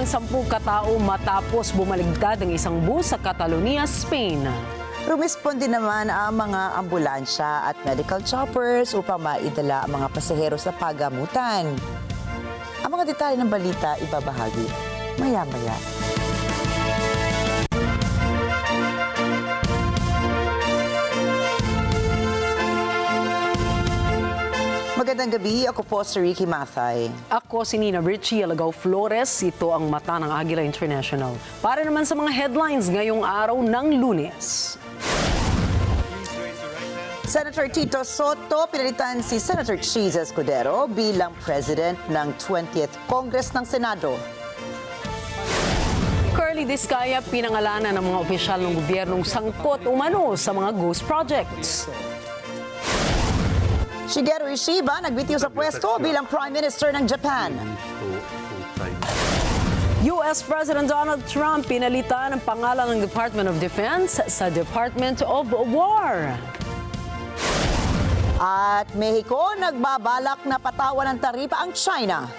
10 katao matapos bumaligtad ang isang bus sa Catalonia, Spain. Rumisponde naman ang mga ambulansya at medical choppers upang maidala ang mga pasahero sa pagamutan. Ang mga detalye ng balita ibabahagi maya-maya. Magandang gabi, ako po si Ricky Mathay. Ako si Nina Richie Alagaw Flores, ito ang mata ng Agila International. Para naman sa mga headlines ngayong araw ng Lunes. Senator Tito Soto pinalitan si Senator CHIZ ESCUDERO bilang President ng 20th Congress ng Senado. Discaya pinangalanan ng mga opisyal ng gobyernong sangkot umano sa mga ghost projects. SHIGERU ISHIBA nagbitiw sa pwesto bilang Prime Minister ng Japan. US President Donald Trump pinalitan ang pangalan ng Department of Defense sa Department of War. At Mexico nagbabalak na patawan ng taripa ang China.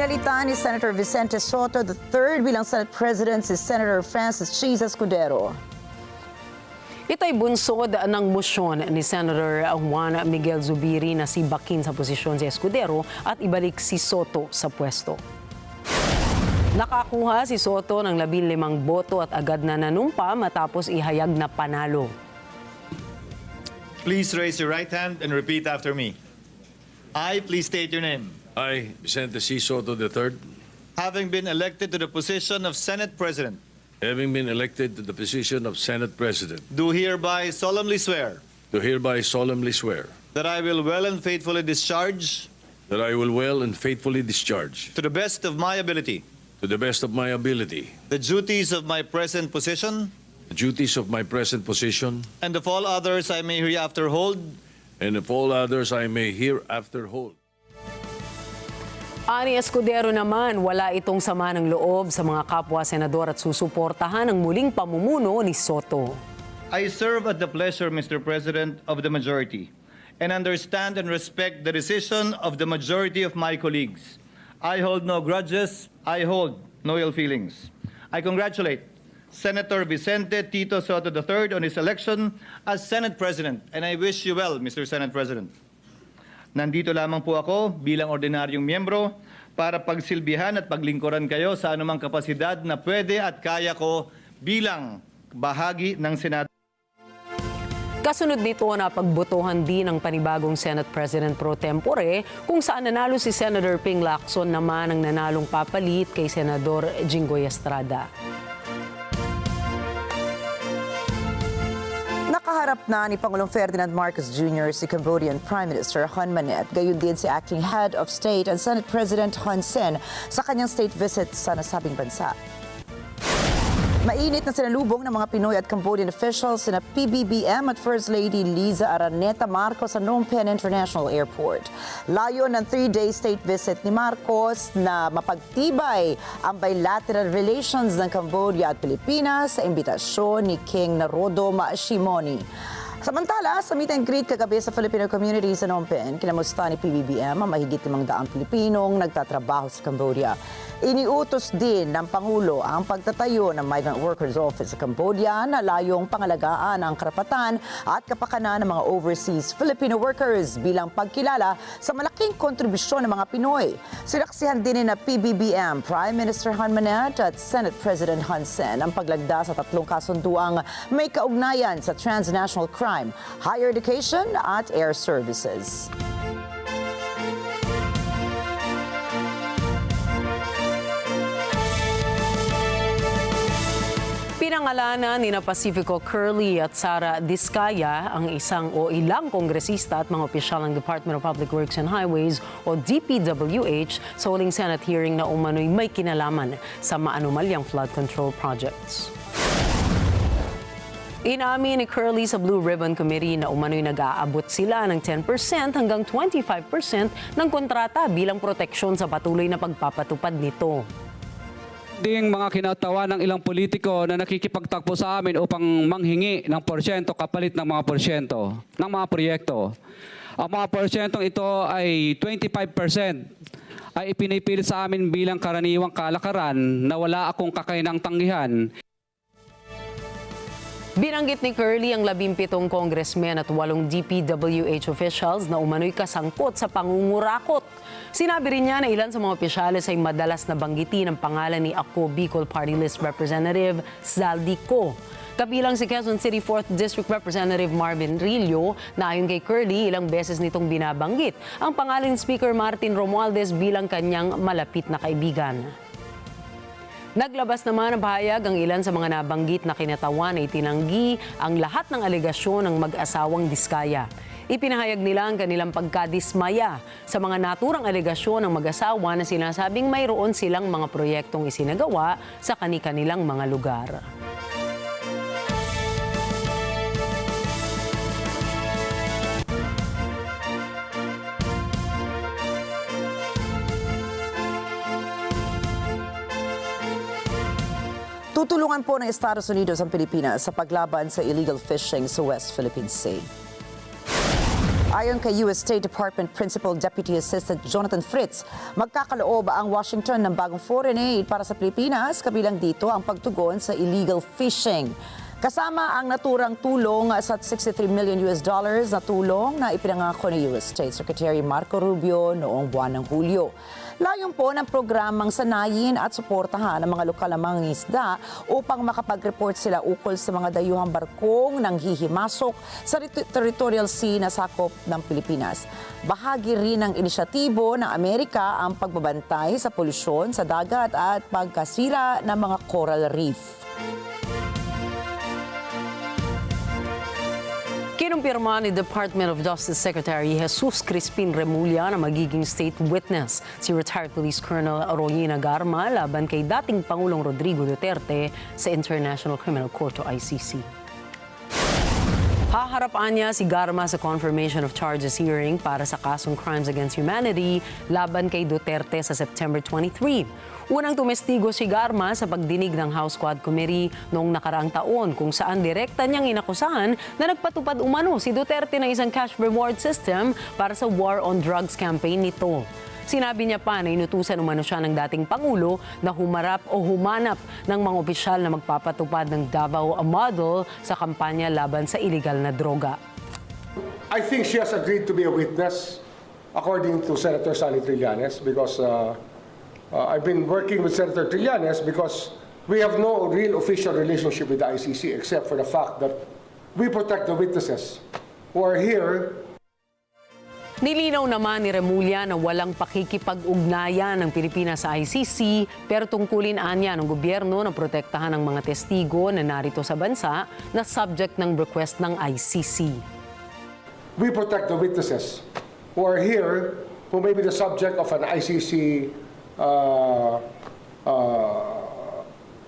Pinalitan ni Senator Vicente Soto III bilang Senate President si Senator Francis CHIZ ESCUDERO. Ito'y bunsod ng motion ni Senator Juan Miguel Zubiri na sibakin sa posisyon si ESCUDERO at ibalik si Soto sa pwesto. Nakakuha si Soto ng 15 boto at agad na nanumpa matapos ihayag na panalo. Please raise your right hand and repeat after me. I, please state your name. I, Vicente C. Soto III, Having been elected to the position of Senate President, having been elected to the position of Senate President, do hereby solemnly swear do hereby solemnly swear that I will well and faithfully discharge, that I will well and faithfully discharge, to the best of my ability, to the best of my ability, the duties of my present position the duties of my present position, and of all others I may hereafter hold, and of all others I may hereafter hold. Ani ESCUDERO naman, wala itong sama ng loob sa mga kapwa senador at susuportahan ang muling pamumuno ni Soto. I serve at the pleasure, Mr. President, of the majority, and understand and respect the decision of the majority of my colleagues. I hold no grudges. I hold no ill feelings. I congratulate Senator Vicente Tito Soto III on his election as Senate President, and I wish you well, Mr. Senate President. Nandito lamang po ako bilang ordinaryong miyembro para pagsilbihan at paglingkuran kayo sa anumang kapasidad na pwede at kaya ko bilang bahagi ng Senado. Kasunod nito na pagbotohan din ng panibagong Senate President pro tempore kung saan nanalo si Senator Ping Lacson naman ang nanalong papalit kay Senador Jinggoy Estrada. Nakaharap na ni Pangulong Ferdinand Marcos Jr. si Cambodian Prime Minister Hun Manet, gayon din si Acting Head of State and Senate President Hun Sen sa kanyang state visit sa nasabing bansa. Mainit na sinalubong ng mga Pinoy at Cambodian officials sina PBBM at First Lady Liza Araneta Marcos sa Phnom Penh International Airport. Layo ng 3-day state visit ni Marcos na mapagtibay ang bilateral relations ng Cambodia at Pilipinas sa imbitasyon ni King Narodom Shimoni. Samantala, sa meet and greet kagabi sa Filipino community sa Phnom Penh, kinamusta ni PBBM ang mahigit 500 Pilipinong nagtatrabaho sa Cambodia. Iniutos din ng Pangulo ang pagtatayo ng Migrant Workers Office sa Cambodia na layong pangalagaan ang karapatan at kapakanan ng mga overseas Filipino workers bilang pagkilala sa malaking kontribusyon ng mga Pinoy. Sinaksihan din ni na PBBM, Prime Minister Hun Manet at Senate President Hun Sen ang paglagda sa 3 kasunduang may kaugnayan sa transnational crime, higher education at air services. Pinangalanan ni Pacifico Curly at Sara Discaya ang ilang kongresista at mga opisyal ng Department of Public Works and Highways o DPWH sa huling Senate hearing na umano'y may kinalaman sa maanumalyang flood control projects. Inamin ni Curly sa Blue Ribbon Committee na umano'y nag-aabot sila ng 10% hanggang 25% ng kontrata bilang proteksyon sa patuloy na pagpapatupad nito. Ding mga kinatawa ng ilang politiko na nakikipagtakbo sa amin upang manghingi ng porsyento kapalit ng mga porsyento ng mga proyekto. Ang mga porsyentong ito ay 25% ay ipinipilit sa amin bilang karaniwang kalakaran na wala akong kakainang tanggihan. Binanggit ni Curly ang 17 congressmen at 8 DPWH officials na umano'y kasangkot sa pangungurakot. Sinabi rin niya na ilan sa mga opisyales ay madalas na banggitin ang pangalan ni Ako Bicol Party List Representative Zaldico. Kabilang si Quezon City 4th District Representative Marvin Rillo na ayon kay Curly ilang beses nitong binabanggit ang pangalan ni Speaker Martin Romualdez bilang kanyang malapit na kaibigan. Naglabas naman ng pahayag ang ilan sa mga nabanggit na kinatawan ay tinanggi ang lahat ng alegasyon ng mag-asawang Discaya. Ipinahayag nila ang kanilang pagkadismaya sa mga naturang alegasyon ng mag-asawa na sinasabing mayroon silang mga proyektong isinagawa sa kani-kanilang mga lugar. Tutulungan po ng Estados Unidos ang Pilipinas sa paglaban sa illegal fishing sa West Philippine Sea. Ayon kay U.S. State Department Principal Deputy Assistant Jonathan Fritz, magkakaloob ang Washington ng bagong foreign aid para sa Pilipinas, kabilang dito ang pagtugon sa illegal fishing. Kasama ang naturang tulong sa $63 million na tulong na ipinangako ni U.S. State Secretary Marco Rubio noong buwan ng Hulyo. Layon po ng programang sanayin at suportahan ang mga lokal na mangingisda upang makapag-report sila ukol sa mga dayuhang barkong nang hihimasok sa territorial sea na sakop ng Pilipinas. Bahagi rin ng inisyatibo ng Amerika ang pagbabantay sa polusyon sa dagat at pagkasira ng mga coral reef. Kinumpirma ni Department of Justice Secretary Jesus Crispin Remulla na magiging state witness si retired Police Colonel Royina Garma laban kay dating Pangulong Rodrigo Duterte sa International Criminal Court o ICC. Haharapaan niya si Garma sa confirmation of charges hearing para sa kasong crimes against humanity laban kay Duterte sa September 23. Unang tumestigo si Garma sa pagdinig ng House Quad Committee noong nakaraang taon kung saan direkta niyang inakusahan na nagpatupad umano si Duterte ng isang cash reward system para sa war on drugs campaign nito. Sinabi niya pa na inutusan umano siya ng dating Pangulo na humarap o humanap ng mga opisyal na magpapatupad ng Davao model sa kampanya laban sa illegal na droga. I think she has agreed to be a witness, according to Senator Sally Trillanes, because I've been working with Senator Trillanes because we have no real official relationship with the ICC except for the fact that we protect the witnesses who are here. Nilinaw naman ni Remulla na walang pakikipag-ugnayan ng Pilipinas sa ICC pero tungkulin anya ng gobyerno na protektahan ang mga testigo na narito sa bansa na subject ng request ng ICC. We protect the witnesses who are here, who may be the subject of an ICC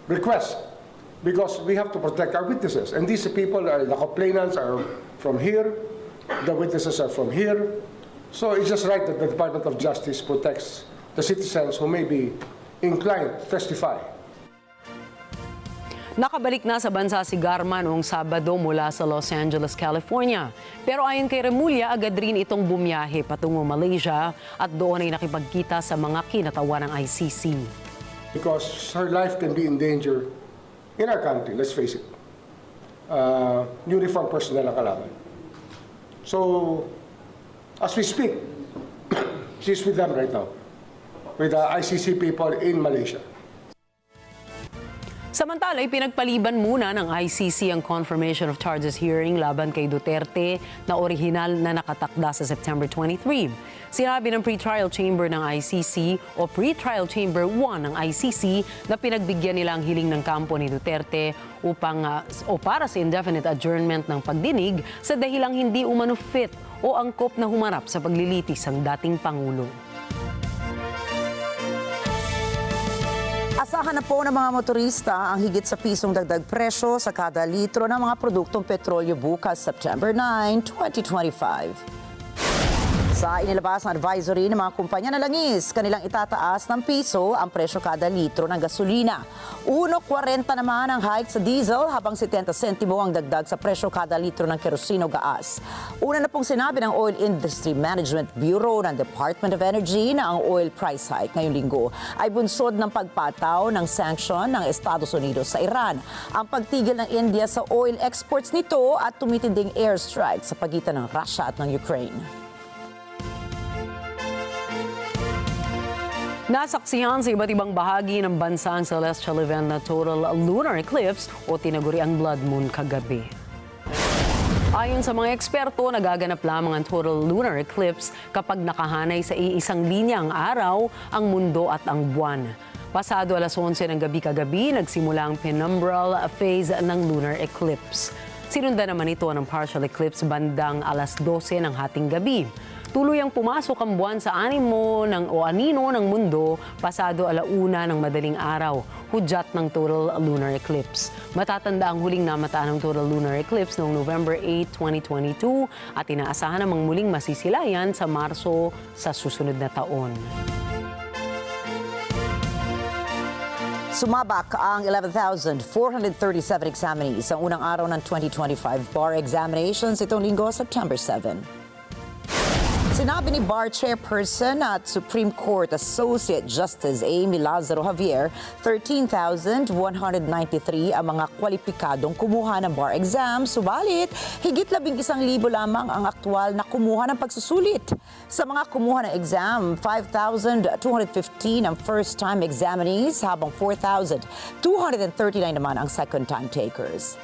request, because we have to protect our witnesses. And these people, the complainants are from here, the witnesses are from here. So it's just right that the Department of Justice protects the citizens who may be inclined to testify. Nakabalik na sa bansa si Garma noong Sabado mula sa Los Angeles, California. Pero ayon kay Remulla, agad rin itong bumiyahe patungo Malaysia at doon ay nakipagkita sa mga kinatawa ng ICC. Because her life can be in danger in our country, let's face it. Uniformed personnel ang kalaban. So, as we speak, she's with them right now, with the ICC people in Malaysia. Samantala, pinagpaliban muna ng ICC ang confirmation of charges hearing laban kay Duterte na orihinal na nakatakda sa September 23. Sinabi ng pre-trial chamber ng ICC o pre-trial chamber 1 ng ICC na pinagbigyan nila ang hiling ng kampo ni Duterte o para sa indefinite adjournment ng pagdinig sa dahilang hindi umano fit o angkop na humarap sa paglilitis ang dating Pangulo. Inaasahan na po ng mga motorista ang higit sa pisong dagdag presyo sa kada litro ng mga produktong petrolyo bukas September 9, 2025. Sa inilabas na advisory ng mga kumpanya na langis, kanilang itataas ng piso ang presyo kada litro ng gasolina. 1.40 naman ang hike sa diesel habang 70 sentimo ang dagdag sa presyo kada litro ng kerosene o gaas. Una na pong sinabi ng Oil Industry Management Bureau ng Department of Energy na ang oil price hike ngayong linggo ay bunsod ng pagpataw ng sanction ng Estados Unidos sa Iran, ang pagtigil ng India sa oil exports nito at tumitinding airstrike sa pagitan ng Russia at ng Ukraine. Nasaksihan sa iba't ibang bahagi ng bansa ang celestial event na total lunar eclipse o tinaguriang blood moon kagabi. Ayon sa mga eksperto, nagaganap lamang ang total lunar eclipse kapag nakahanay sa iisang linya ang araw, ang mundo at ang buwan. Pasado alas 11 ng gabi kagabi, nagsimula ang penumbral phase ng lunar eclipse. Sinundan naman ito ng partial eclipse bandang alas 12 ng hating gabi. Tuluyang pumasok ang buwan sa anino ng mundo pasado alauna ng madaling araw, hudyat ng total lunar eclipse. Matatanda ang huling namataan ng total lunar eclipse noong November 8, 2022 at inaasahan namang muling masisilayan sa Marso sa susunod na taon. Sumabak ang 11,437 examinees sa unang araw ng 2025 bar examinations itong linggo, September 7. Sinabi ni Bar Chairperson at Supreme Court Associate Justice Amy Lazaro Javier, 13,193 ang mga kwalipikadong kumuha ng bar exam, subalit higit 11,000 lamang ang aktwal na kumuha ng pagsusulit. Sa mga kumuha ng exam, 5,215 ang first-time examinees habang 4,239 naman ang second-time takers.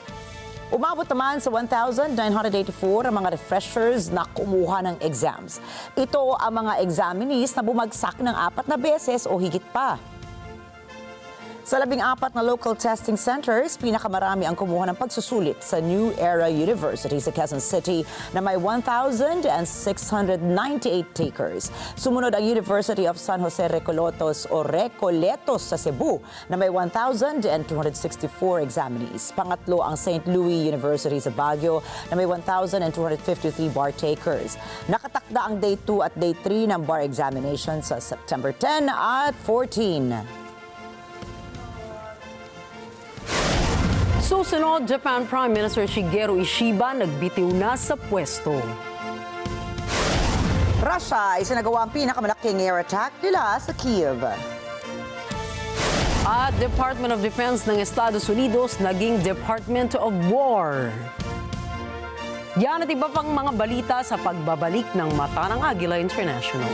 Umabot naman sa 1,984 ang mga refreshers na kumuha ng exams. Ito ang mga examinees na bumagsak ng 4 na beses o higit pa. Sa 14 na local testing centers, pinakamarami ang kumuha ng pagsusulit sa New Era University sa Quezon City na may 1,698 takers. Sumunod ang University of San Jose Recoletos o Recoletos sa Cebu na may 1,264 examinees. Pangatlo ang St. Louis University sa Baguio na may 1,253 bar takers. Nakatakda ang Day 2 at Day 3 ng bar examination sa September 10 at 14. Susunod, Japan Prime Minister Shigeru ISHIBA nagbitiw na sa pwesto. Russia ay sinagawa ang pinakamalaking air attack nila sa Kiev. At Department of Defense ng Estados Unidos naging Department of War. Yan at iba pang mga balita sa pagbabalik ng Mata ng Agila International.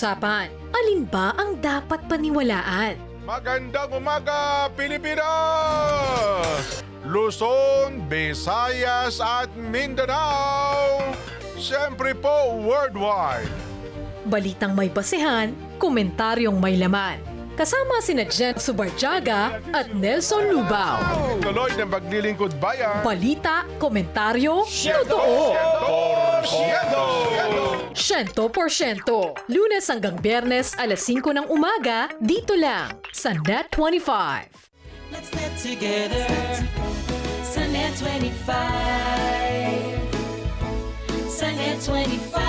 Usapan, alin ba ang dapat paniwalaan? Magandang umaga, Pilipinas! Luzon, Visayas at Mindanao. Siyempre po, worldwide. Balitang may basehan, komentaryong may laman. Kasama sina Jen Subarjaga at Nelson Lubao. Tuloy ng paglilingkod bayan. Balita, komentaryo, totoo. 100%. Lunes hanggang Biyernes, alas 5 ng umaga, dito lang sa Net 25. Let's get together sa Net 25. Sa Net 25.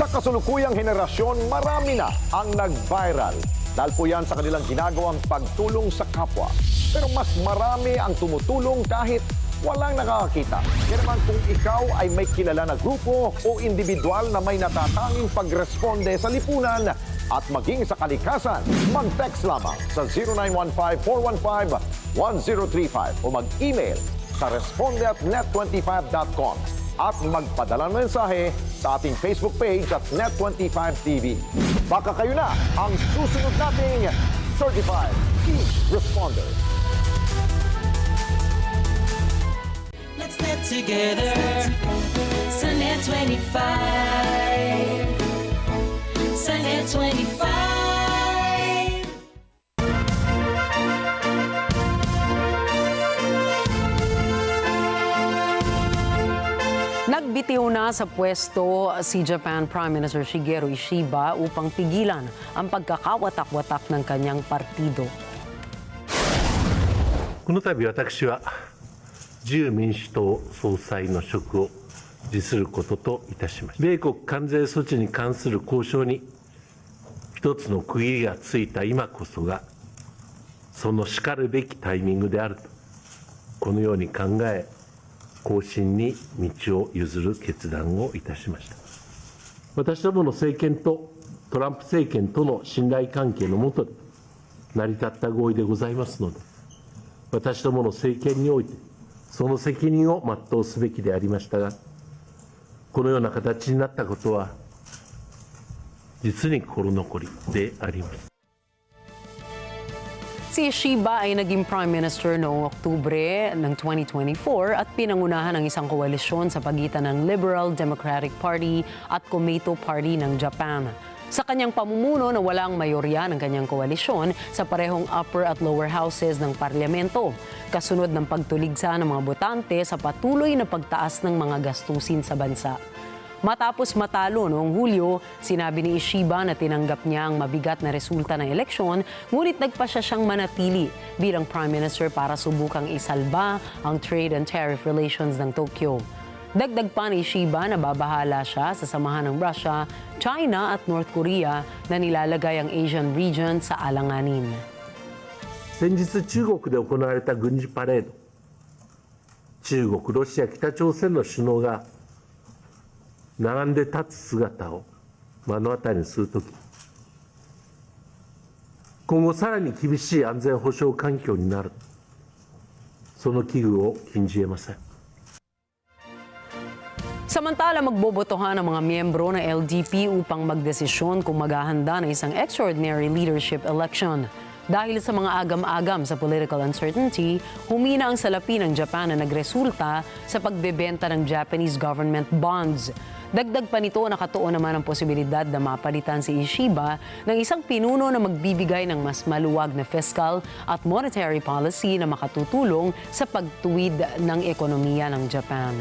Sa kasulukuyang henerasyon, marami na ang nag-viral. Dahil po yan sa kanilang ginagawang pagtulong sa kapwa. Pero mas marami ang tumutulong kahit walang nakakakita. Kaya naman kung ikaw ay may kilala na grupo o individual na may natatanging pagresponde sa lipunan at maging sa kalikasan, mag-text lamang sa 0915-415-1035 o mag-email sa responde@net25.com at magpadala ng mensahe sa ating Facebook page at Net25TV. Baka kayo na ang susunod nating Certified Key Responder. Let's get together. Sa Net 25. Sa Net 25. Nagbitiw na sa pwesto si Japan Prime Minister Shigeru ISHIBA upang pigilan ang pagkakawatak-watak ng kanyang partido. この度私は自由民主党総裁の職を辞することといたしました。米国関税措置に関する交渉に一つの区切りがついた今こそがそのしかるべきタイミングであるとこのように考え後進に道を譲る決断をいたしました。私どもの政権とトランプ政権との信頼関係の下で成り立った合意でございますので、私どもの政権においてその責任を全うすべきでありましたが、このような形になったことは実に心残りであります。 Si ISHIBA ay naging Prime Minister noong Oktubre ng 2024 at pinangunahan ng isang koalisyon sa pagitan ng Liberal Democratic Party at Komeito Party ng Japan. Sa kanyang pamumuno na walang mayorya ng kanyang koalisyon sa parehong upper at lower houses ng parlamento, kasunod ng pagtuligsa ng mga botante sa patuloy na pagtaas ng mga gastusin sa bansa. Matapos matalo noong Hulyo, sinabi ni ISHIBA na tinanggap niya ang mabigat na resulta ng eleksyon, ngunit nagpasya siyang manatili bilang Prime Minister para subukang isalba ang trade and tariff relations ng Tokyo. Dagdag pa ni ISHIBA na babahala siya sa samahan ng Russia, China at North Korea na nilalagay ang Asian region sa alanganin. 先日中国で行われた軍事パレード、中国、ロシア、北朝鮮の首脳が並んで立つ姿を目の当たりにするとき、今後さらに厳しい安全保障環境になる、その危惧を禁じ得ません。 Samantala, magbobotohan ang mga miyembro ng LDP upang magdesisyon kung maghahanda ng isang extraordinary leadership election. Dahil sa mga agam-agam sa political uncertainty, humina ang salapi ng Japan na nagresulta sa pagbebenta ng Japanese government bonds. Dagdag pa nito, nakatuon naman ang posibilidad na mapalitan si ISHIBA ng isang pinuno na magbibigay ng mas maluwag na fiscal at monetary policy na makatutulong sa pagtuwid ng ekonomiya ng Japan.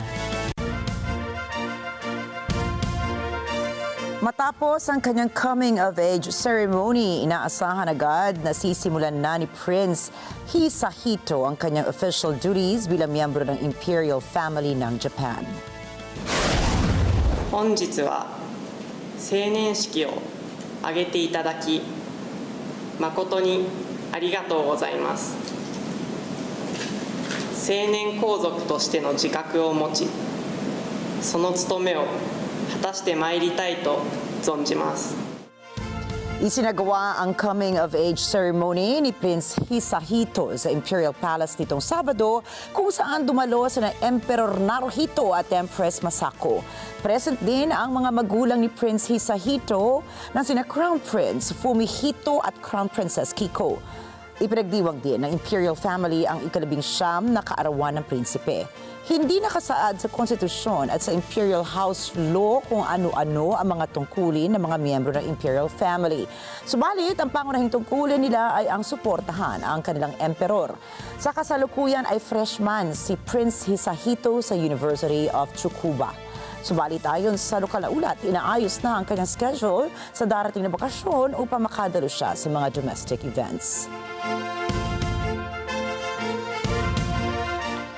Matapos ang kanyang coming-of-age ceremony, inaasahan agad na sisimulan na ni Prince HISAHITO ang kanyang official duties bilang miyembro ng Imperial Family ng Japan. 本日は成年式を挙げていただき誠にありがとうございます。成年皇族としての自覚を持ち、その務めを果たしてまいりたいと存じます。 Isinagawa ang coming-of-age ceremony ni Prince HISAHITO sa Imperial Palace nitong Sabado, kung saan dumalo sina Emperor Naruhito at Empress Masako. Present din ang mga magulang ni Prince HISAHITO na sina Crown Prince Fumihito at Crown Princess Kiko. Ipinagdiwang din ng Imperial Family ang ika-19 na kaarawan ng prinsipe. Hindi nakasaad sa konstitusyon at sa Imperial House Law kung ano-ano ang mga tungkulin ng mga miyembro ng Imperial Family. Subalit, ang pangunahing tungkulin nila ay ang suportahan ang kanilang emperor. Sa kasalukuyan ay freshman si Prince HISAHITO sa University of Tsukuba. Subalit ayon sa lokal na ulat, inaayos na ang kanyang schedule sa darating na bakasyon upang makadalo siya sa mga domestic events.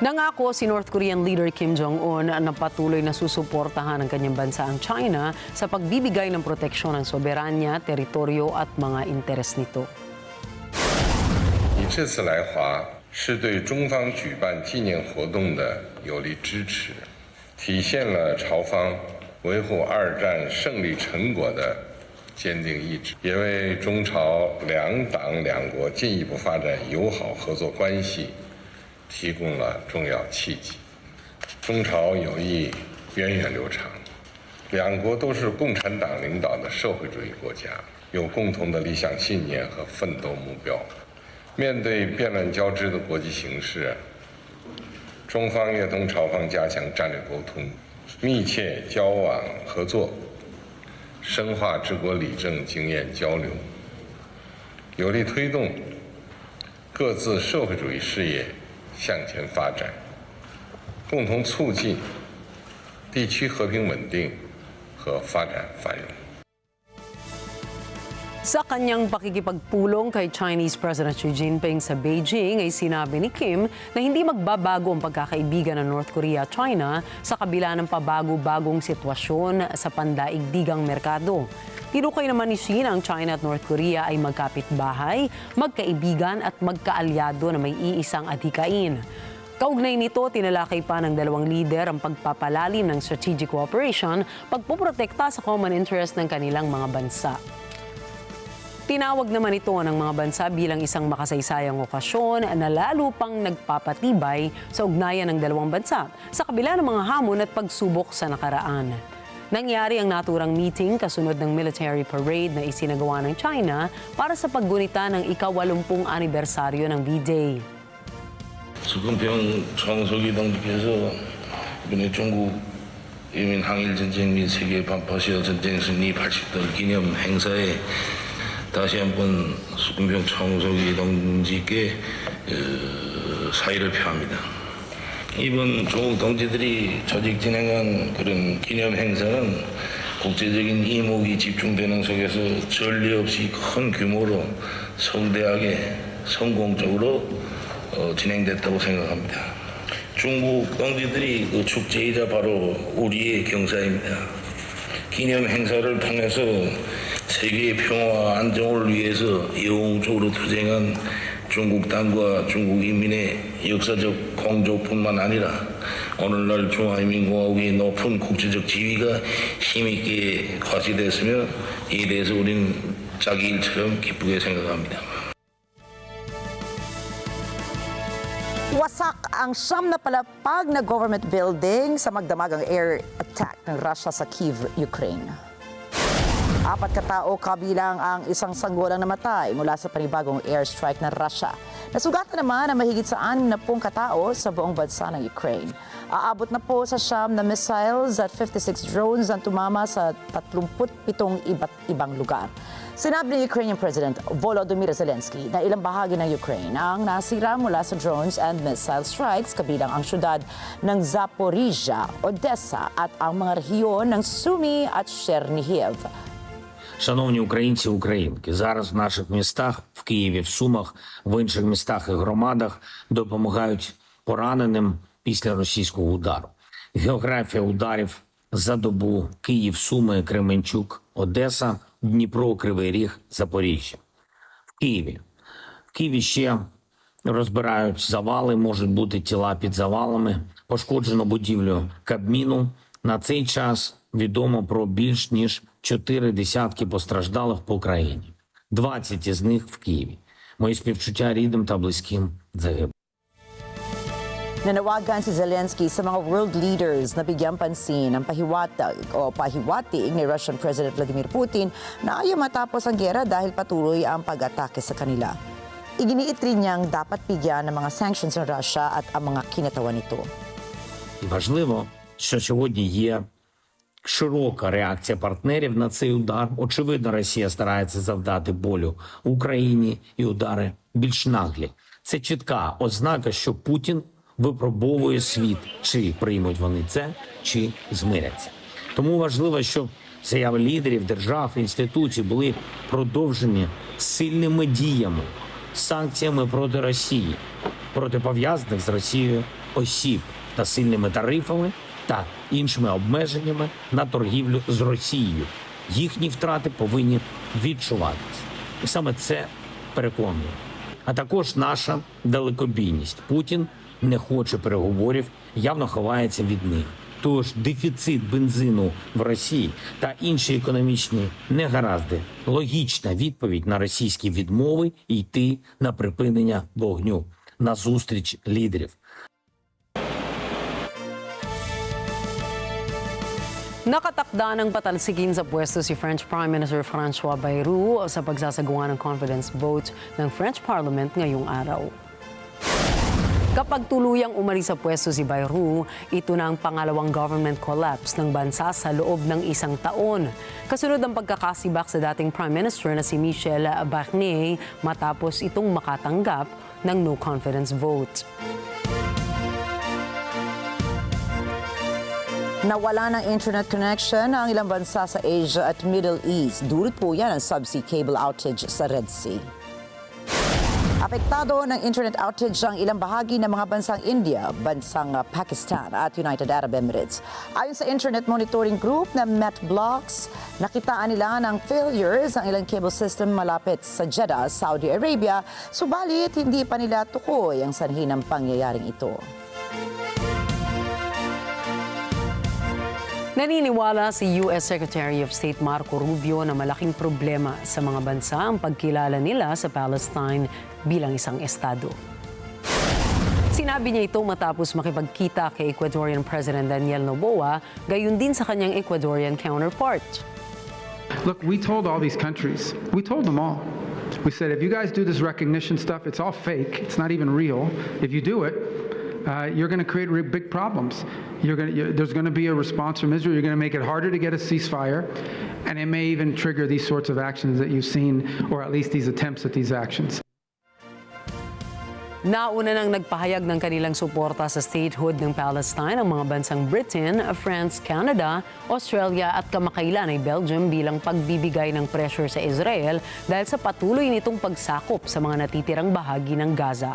Nangako si North Korean leader Kim Jong-un na patuloy na susuportahan ng kanyang bansa ang China sa pagbibigay ng proteksyon ng soberanya, teritoryo at mga interes nito. 你这次来华是对中方举办纪念活动的有力支持，体现了朝方维护二战胜利成果的坚定意志，也为中朝两党两国进一步发展友好合作关系提供了重要契机。中朝友谊源远流长，两国都是共产党领导的社会主义国家，有共同的理想信念和奋斗目标。面对变乱交织的国际形势，中方愿同朝方加强战略沟通，密切交往合作，深化治国理政经验交流，有力推动各自社会主义事业向前发展，共同促进地区和平稳定和发展繁荣。 Sa kanyang pakikipagpulong kay Chinese President Xi Jinping sa Beijing ay sinabi ni Kim na hindi magbabago ang pagkakaibigan ng North Korea at China sa kabila ng pabago-bagong sitwasyon sa pandaigdigang merkado. Tinukay naman ni Xi na ang China at North Korea ay magkapitbahay, magkaibigan at magkaalyado na may iisang adhikain. Kaugnay nito, tinalakay pa ng dalawang lider ang pagpapalalim ng strategic cooperation, pagpoprotekta sa common interest ng kanilang mga bansa. Tinawag naman ito ng mga bansa bilang isang makasaysayang okasyon na lalo pang nagpapatibay sa ugnayan ng dalawang bansa sa kabila ng mga hamon at pagsubok sa nakaraan. Nangyari ang naturang meeting kasunod ng military parade na isinagawa ng China para sa paggunita ng ika-80 anibersaryo ng V-Day. 수금평 정석이 동지께서 이번에 중국 인민 항일 전쟁 및 세계 반파시아 전쟁 승리 80돌 기념 행사에 다시 한번 수금평 청소기 동지께 사의를 표합니다. 이번 조국 동지들이 조직 진행한 그런 기념 행사는 국제적인 이목이 집중되는 속에서 전례 없이 큰 규모로 성대하게 성공적으로 진행됐다고 생각합니다. 중국 동지들이 그 축제이자 바로 우리의 경사입니다. 기념 행사를 통해서 세계의 평화와 안정을 위해서 영웅적으로 투쟁한 중국 당과 중국 인민의 역사적 공조뿐만 아니라 오늘날 중화인민공화국의 높은 국제적 지위가 힘있게 과시됐으며 이에 대해서 우리는 자기 일처럼 기쁘게 생각합니다. Wasak ang siyam na palapag na government building sa magdamagang air attack ng Russia sa Kyiv, Ukraine. 4 katao kabilang ang isang sanggolang namatay mula sa panibagong airstrike ng Russia. Nasugatan naman ang mahigit sa 60 katao sa buong bansa ng Ukraine. Aabot na po sa siyam na missiles at 56 drones ang tumama sa 37 iba't ibang lugar. Sinabi ni Ukrainian President Volodymyr Zelensky na ilang bahagi ng Ukraine ang nasira mula sa drones and missile strikes kabilang ang syudad ng Zaporizhia, Odessa at ang mga rehiyon ng Sumy at Chernihiv. Шановні українці, українки, зараз в наших містах, в Києві, в Сумах, в інших містах і громадах допомагають пораненим після російського удару. Географія ударів за добу: Київ, Суми, Кременчук, Одеса, Дніпро, Кривий Ріг, Запоріжжя. В Києві ще розбирають завали, можуть бути тіла під завалами, пошкоджено будівлю Кабміну. На цей час відомо про більш ніж 4 десятки постраждалих по Україні. 20 із них в Києві. Мої співчуття рідним та близьким загиблих. Nanawagan si Zelensky sa mga world leaders na bigyang pansin ang pahiwatig ni Russian President Vladimir Putin na ayaw matapos ang gera dahil patuloy ang pag-atake sa kanila. Iginiit rin niyang dapat bigyan ng mga sanctions ng Russia at ang mga kinatawan nito. Важливо, що сьогодні є широка реакція партнерів на цей удар. Очевидно, Росія старається завдати болю Україні і удари більш наглі. Це чітка ознака, що Путін випробовує світ, чи приймуть вони це, чи змиряться. Тому важливо, щоб заяви лідерів держав, інституцій були продовжені сильними діями, санкціями проти Росії, проти пов'язаних з Росією осіб та сильними тарифами та іншими обмеженнями на торгівлю з Росією. Їхні втрати повинні відчуватися. І саме це переконує. А також наша далекобійність. Путін не хоче переговорів, явно ховається від них. Тож дефіцит бензину в Росії та інші економічні негаразди – логічна відповідь на російські відмови йти на припинення вогню, на зустріч лідерів. Nakatakda ng patalsikin sa pwesto si French Prime Minister François Bayrou sa pagsasagawa ng confidence vote ng French Parliament ngayong araw. Kapag tuluyang umalis sa pwesto si Bayrou, ito na ang pangalawang government collapse ng bansa sa loob ng isang taon. Kasunod ang pagkakasibak sa dating Prime Minister na si Michel Barnier matapos itong makatanggap ng no confidence vote. Nawala ng internet connection ang ilang bansa sa Asia at Middle East. Dulot po yan ang subsea cable outage sa Red Sea. Apektado ng internet outage ang ilang bahagi ng mga bansang India, bansang Pakistan at United Arab Emirates. Ayon sa Internet Monitoring Group na MetBlocks, nakitaan nila ng failures ang ilang cable system malapit sa Jeddah, Saudi Arabia, subalit hindi pa nila tukoy ang sanhi ng pangyayaring ito. Naniniwala si U.S. Secretary of State Marco Rubio na malaking problema sa mga bansa ang pagkilala nila sa Palestine bilang isang estado. Sinabi niya ito matapos makipagkita kay Ecuadorian President Daniel Noboa, gayon din sa kanyang Ecuadorian counterpart. Look, we told all these countries, we told them all. We said, if you guys do this recognition stuff, it's all fake, it's not even real. If you do it, you're going to create big problems. There's going to be a response from Israel. You're going to make it harder to get a ceasefire, and it may even trigger these sorts of actions that you've seen, or at least these attempts at these actions. Nauna nang nagpahayag ng kanilang suporta sa statehood ng Palestine ang mga bansang Britain, France, Canada, Australia at kamakailan ay Belgium bilang pagbibigay ng pressure sa Israel dahil sa patuloy nitong pagsakop sa mga natitirang bahagi ng Gaza.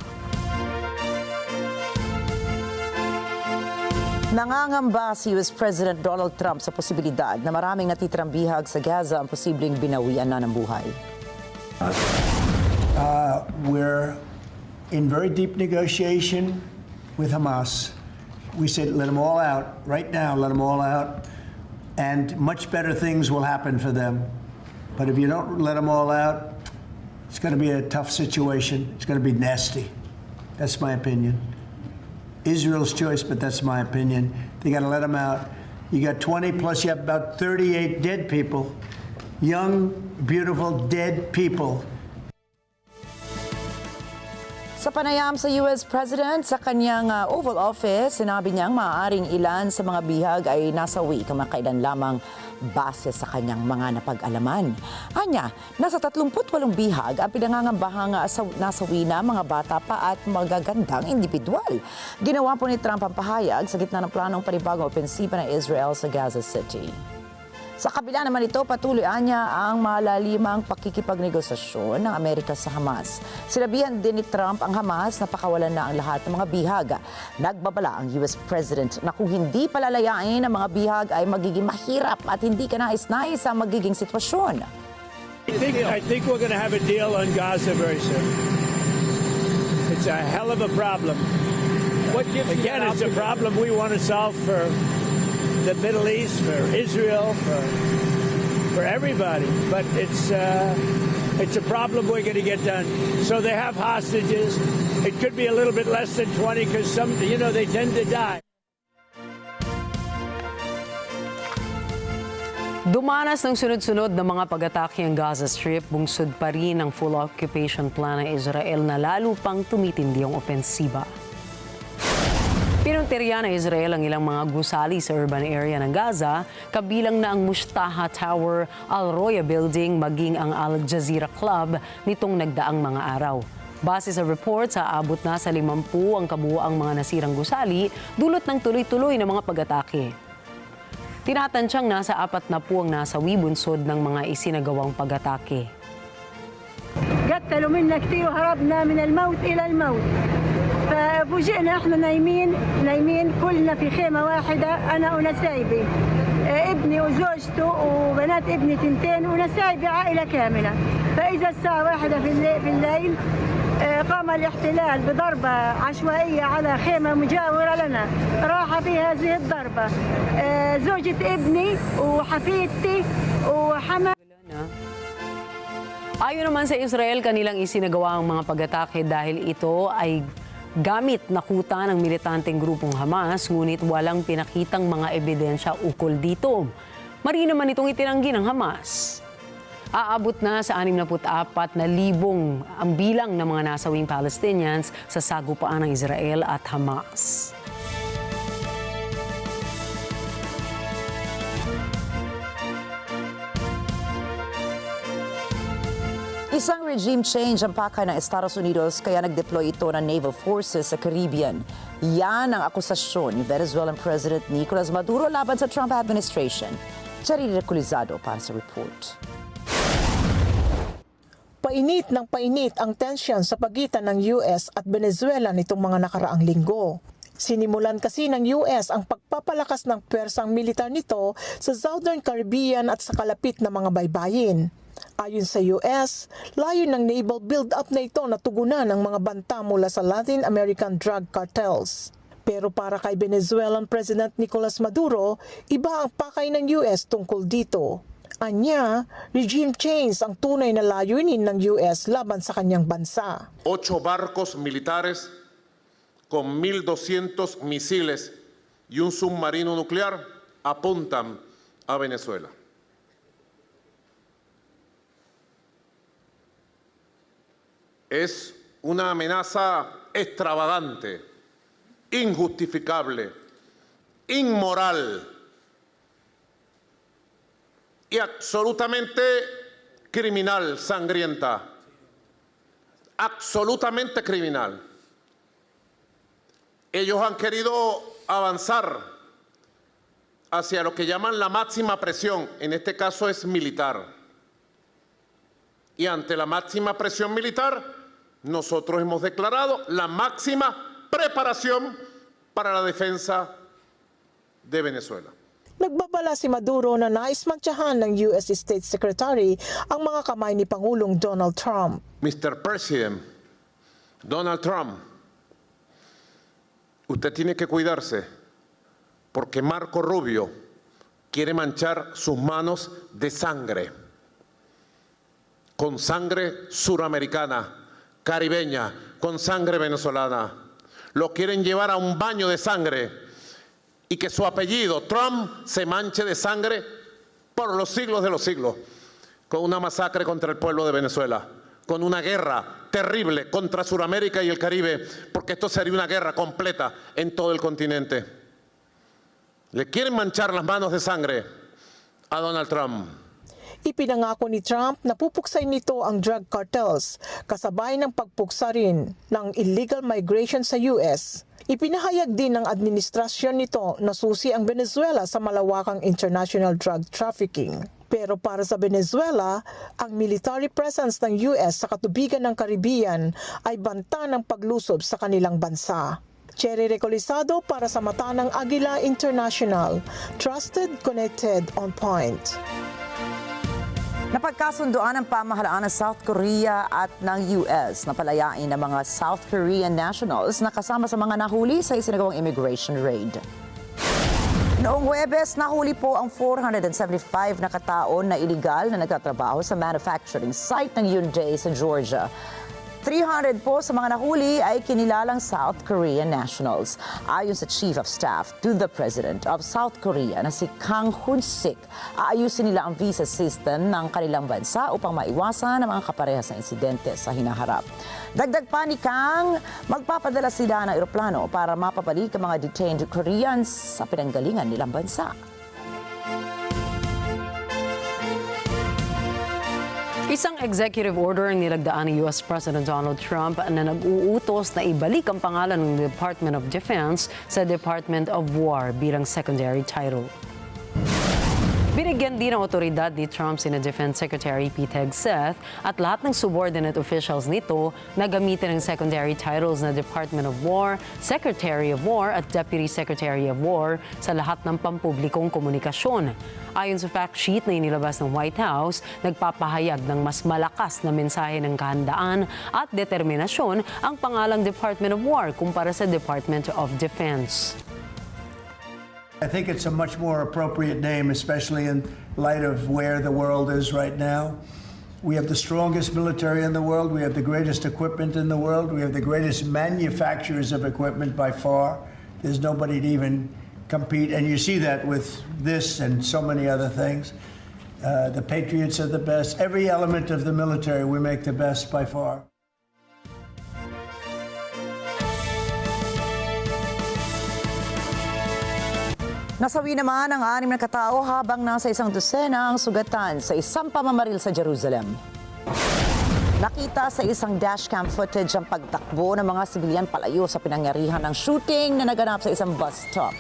Nangangamba si US President Donald Trump sa posibilidad na maraming natitirang bihag sa Gaza ang posibleng binawian na ng buhay. We're in very deep negotiation with Hamas. We said let them all out right now, let them all out, and much better things will happen for them. But if you don't let them all out, it's going to be a tough situation. It's going to be nasty. That's my opinion. Israel's choice, but that's my opinion. They got to let them out. You got 20 plus, you have about 38 dead people. Young, beautiful, dead people. Sa panayam sa US President sa kanyang Oval Office, sinabi niyang maaaring ilan sa mga bihag ay nasawi kamakailan lamang base sa kanyang mga napag-alaman. Anya, nasa 38 bihag ang pinangangambahang nasawi na mga bata pa at magagandang individual. Ginawa po ni Trump ang pahayag sa gitna ng planong panibagong opensiba ng Israel sa Gaza City. Sa kabila naman ito, patuloy niya ang malalimang pakikipagnegosasyon ng Amerika sa Hamas. Sinabihan din ni Trump ang Hamas na pakawalan na ang lahat ng mga bihag. Nagbabala ang US President na kung hindi palalayain ang mga bihag ay magiging mahirap at hindi ka nais-nais ang magiging sitwasyon. I think we're going to have a deal on Gaza very soon. It's a hell of a problem. Again, it's a problem we want to solve for the Middle East, for Israel, for everybody. But it's a problem we're going to get done. So they have hostages. It could be a little bit less than 20 because some, they tend to die. Dumanas ng sunod-sunod na mga pag-atake ang Gaza Strip, bungsod pa rin ang full occupation plan ng Israel na lalo pang tumitindi ang opensiba. Pinuntirya ng Israel ang ilang mga gusali sa urban area ng Gaza, kabilang na ang Mushtaha Tower, Al Roya Building, maging ang Al Jazeera Club nitong nagdaang mga araw. Base sa reports, aabot na sa 50 ang kabuuang mga nasirang gusali, dulot ng tuloy-tuloy na mga pag-atake. Tinatansyang nasa 40 ang nasawi bunsod ng mga isinagawang pag-atake. قتلوا منا كثير وهربنا من الموت إلى الموت ففوجئنا احنا نايمين كلنا في خيمه واحده، انا ونسايبي، ابني وزوجته وبنات ابني تنتين ونسايبي، عائله كامله. فاذا الساعه 1 في الليل قام الاحتلال بضربه عشوائيه على خيمه مجاوره لنا، راح في هذه الضربه زوجة ابني وحفيدتي وحما. Ayon naman sa Israel, kanilang isinagawa ang mga pag-atake dahil ito ay gamit na kuta ng militanteng grupong Hamas, ngunit walang pinakitang mga ebidensya ukol dito. Mari naman itong itinanggi ng Hamas. Aabot na sa 64,000 ang bilang ng mga nasawing Palestinians sa sagupaan ng Israel at Hamas. Isang regime change ang pakay ng Estados Unidos kaya nag-deploy ito ng naval forces sa Caribbean. Yan ang akusasyon ni Venezuelan President Nicolas Maduro laban sa Trump administration. Charity Reculizado para sa report. Painit ng painit ang tensyon sa pagitan ng US at Venezuela nitong mga nakaraang linggo. Sinimulan kasi ng US ang pagpapalakas ng pwersang militar nito sa Southern Caribbean at sa kalapit na mga baybayin. Ayon sa US, layo ng naval build-up na ito na tugunan ng mga banta mula sa Latin American drug cartels. Pero para kay Venezuelan President Nicolas Maduro, iba ang pakay ng US tungkol dito. Anya, regime change ang tunay na layunin ng US laban sa kanyang bansa. 8 barcos militares con 1,200 misiles y un submarino nuclear apuntan a Venezuela. Es una amenaza extravagante, injustificable, inmoral y absolutamente criminal, sangrienta. Absolutamente criminal. Ellos han querido avanzar hacia lo que llaman la máxima presión, en este caso es militar. Y ante la máxima presión militar, nosotros hemos declarado la máxima preparación para la defensa de Venezuela. Nagbabala si Maduro na nais mantsahan ng US State Secretary ang mga kamay ni Pangulong Donald Trump. Mr. President, Donald Trump, usted tiene que cuidarse porque Marco Rubio quiere manchar sus manos de sangre. Con sangre suramericana, caribeña, con sangre venezolana. Lo quieren llevar a un baño de sangre y que su apellido, Trump, se manche de sangre por los siglos de los siglos, con una masacre contra el pueblo de Venezuela, con una guerra terrible contra Suramérica y el Caribe, porque esto sería una guerra completa en todo el continente. Le quieren manchar las manos de sangre a Donald Trump. Ipinangako ni Trump na pupuksay nito ang drug cartels, kasabay ng pagpuksa rin ng illegal migration sa US. Ipinahayag din ng administrasyon nito na susi ang Venezuela sa malawakang international drug trafficking. Pero para sa Venezuela, ang military presence ng US sa katubigan ng Caribbean ay banta ng paglusob sa kanilang bansa. Cherry Recolizado para sa mata ng Agila International. Trusted, connected, on point. Napagkasundoan ng pamahalaan ng South Korea at ng US na palayain ng mga South Korean nationals na kasama sa mga nahuli sa isinagawang immigration raid. Noong Huwebes, nahuli po ang 475 na kataon na iligal na nagtatrabaho sa manufacturing site ng Hyundai sa Georgia. 300 po sa mga nahuli ay kinilalang South Korean nationals. Ayon sa Chief of Staff to the President of South Korea na si Kang Hoon-sik, aayusin nila ang visa system ng kanilang bansa upang maiwasan ang mga kaparehas na insidente sa hinaharap. Dagdag pa ni Kang, magpapadala sila ng eroplano para mapabalik ang mga detained Koreans sa pinanggalingan nilang bansa. Isang executive order ang nilagdaan ni US President Donald Trump na nag-uutos na ibalik ang pangalan ng Department of Defense sa Department of War bilang secondary title. Binigyan din ng otoridad ni Trump sina Defense Secretary Pete Hegseth at lahat ng subordinate officials nito na gamitin ng secondary titles na Department of War, Secretary of War at Deputy Secretary of War sa lahat ng pampublikong komunikasyon. Ayon sa fact sheet na inilabas ng White House, nagpapahayag ng mas malakas na mensahe ng kahandaan at determinasyon ang pangalang Department of War kumpara sa Department of Defense. I think it's a much more appropriate name, especially in light of where the world is right now. We have the strongest military in the world. We have the greatest equipment in the world. We have the greatest manufacturers of equipment by far. There's nobody to even compete. And you see that with this and so many other things. The Patriots are the best. Every element of the military, we make the best by far. Nasawi naman ang 6 na katao habang nasa 100 ang sugatan sa isang pamamaril sa Jerusalem. Nakita sa isang dashcam footage ang pagtakbo ng mga sibilyan palayo sa pinangyarihan ng shooting na naganap sa isang bus stop.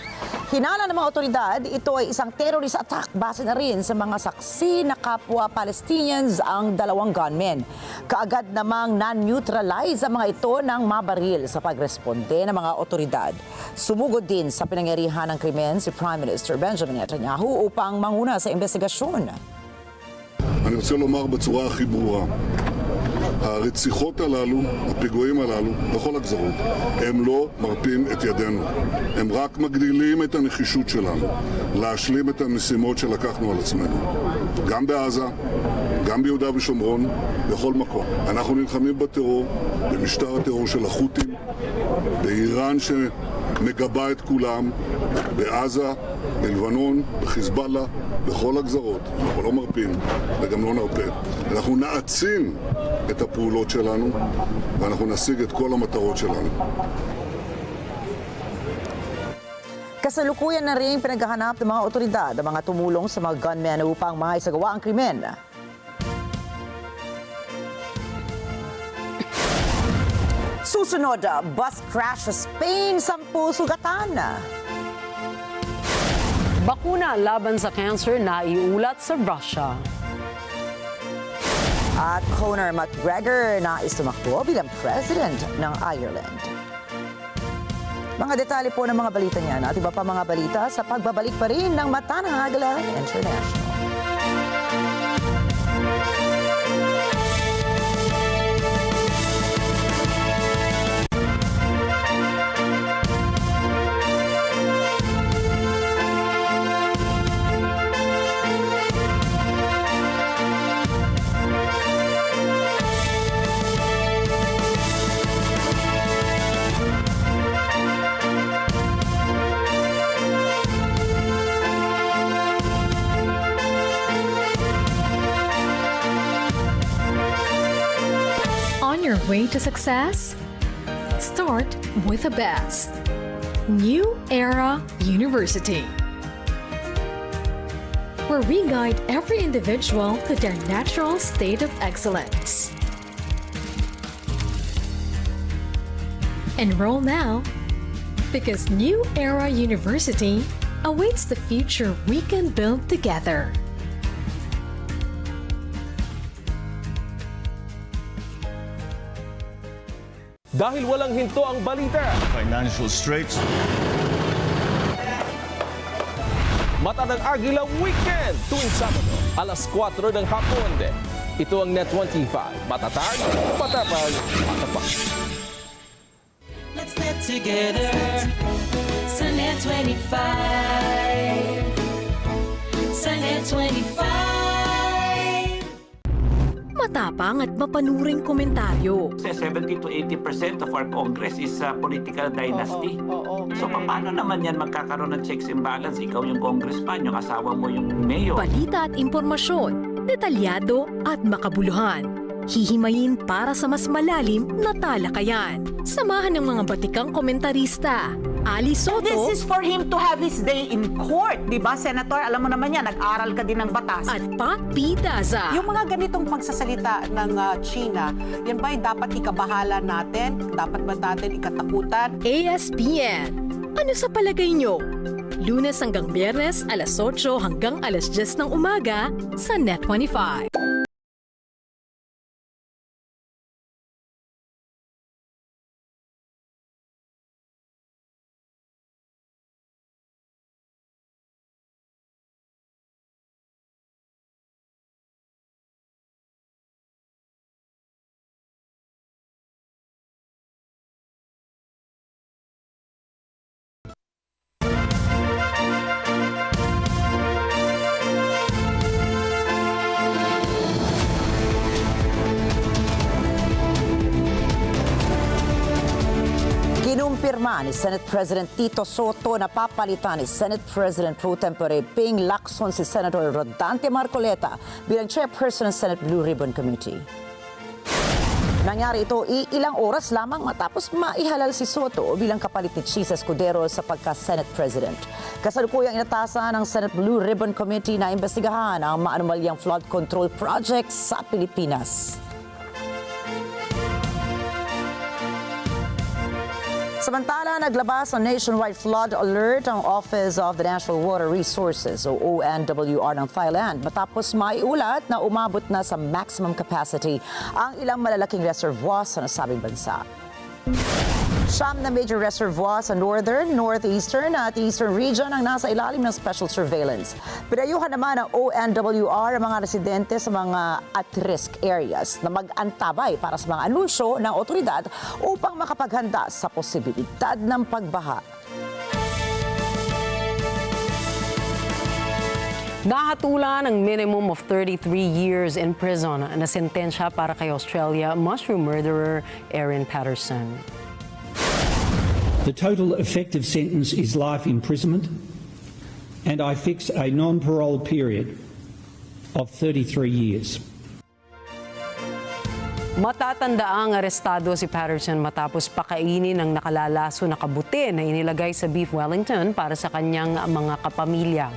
Hinala ng mga otoridad, ito ay isang terrorist attack base na rin sa mga saksi na kapwa Palestinians ang 2 gunmen. Kaagad namang non-neutralize ang mga ito ng mabaril sa pagresponde ng mga otoridad. Sumugod din sa pinangyarihan ng krimen si Prime Minister Benjamin Netanyahu upang manguna sa investigasyon. אני רוצה לומר בצורה הכי ברורה, הרציחות הללו, הפיגועים הללו, בכל הגזרות, הם לא מרפים את ידינו. הם רק מגדילים את הנחישות שלנו, להשלים את המשימות שלקחנו על עצמנו. גם בעזה, גם ביהודה ושומרון, בכל מקום. אנחנו נלחמים בטרור, במשטר הטרור של החות'ים, באיראן שמגבה את כולם, בעזה, בלבנון, בחיזבאללה, בכל הגזרות. אנחנו לא מרפים וגם לא נרפה. אנחנו נעצים את הפעולות שלנו ואנחנו נשיג את כל המטרות שלנו. Kasalukuyan na rin pinaghahanap ng mga otoridad ang mga tumulong sa mga gunmen upang maisagawa ang krimen. Susunod, bus crash sa Spain, 10 sugatan. Bakuna laban sa cancer na iulat sa Russia. At Conor McGregor na tumakbo bilang president ng Ireland. Mga detalye po ng mga balita niyan at iba pa mga balita sa pagbabalik pa rin ng Mata ng Agila International. On your way to success? Start with the best. New Era University, where we guide every individual to their natural state of excellence. Enroll now, because New Era University awaits the future we can build together. Dahil walang hinto ang balita. Financial straits. Mata ng Agila Weekend tuwing Sabado, alas 4 ng hapon. Ito ang Net 25. Matatag, matapag, matapak. Let's get together sa Net 25. Sa Net 25. Matapang at mapanuring komentaryo. 70 to 80% of our Congress is political dynasty. So paano naman yan magkakaroon ng checks and balance? Ikaw yung congressman, yung asawa mo yung mayor. Balita at impormasyon, detalyado at makabuluhan. Hihimayin para sa mas malalim na talakayan. Samahan ng mga batikang komentarista. Ali Soto. This is for him to have his day in court, di ba, Senator? Alam mo naman yan, nag-aral ka din ng batas. At Pat Pidaza. Yung mga ganitong pagsasalita ng China, yan ba dapat ikabahala natin? Dapat ba natin ikatakutan? ASPN. Ano sa palagay nyo? Lunes hanggang Biyernes, alas 8 hanggang alas 10 ng umaga sa Net 25. Kinumpirma ni Senate President Tito Soto na papalitan ni Senate President Pro Tempore Ping Lacson si Senator Rodante Marcoleta bilang chairperson ng Senate Blue Ribbon Committee. Nangyari ito ilang oras lamang matapos maihalal si Soto bilang kapalit ni CHIZ ESCUDERO sa pagka-Senate President. Kasalukuyang inatasan ng Senate Blue Ribbon Committee na imbestigahan ang maanumalyang flood control project sa Pilipinas. Samantala, naglabas ng nationwide flood alert ang Office of the National Water Resources o ONWR ng Thailand matapos maiulat na umabot na sa maximum capacity ang ilang malalaking reservoirs sa nasabing bansa. Siyam na major reservoirs sa northern, northeastern at eastern region ang nasa ilalim ng special surveillance. Pinayuhan naman ng ONWR ang mga residente sa mga at-risk areas na mag-antabay para sa mga anunsyo ng otoridad upang makapaghanda sa posibilidad ng pagbaha. Nahatulan ng minimum of 33 years in prison na sentensya para kay Australia mushroom murderer Erin Patterson. The total effective sentence is life imprisonment, and I fix a non-parole period of 33 years. Matatanda ang arestado si Patterson matapos pakainin ng nakalalaso na kabutin na inilagay sa beef Wellington para sa kanyang mga kapamilya.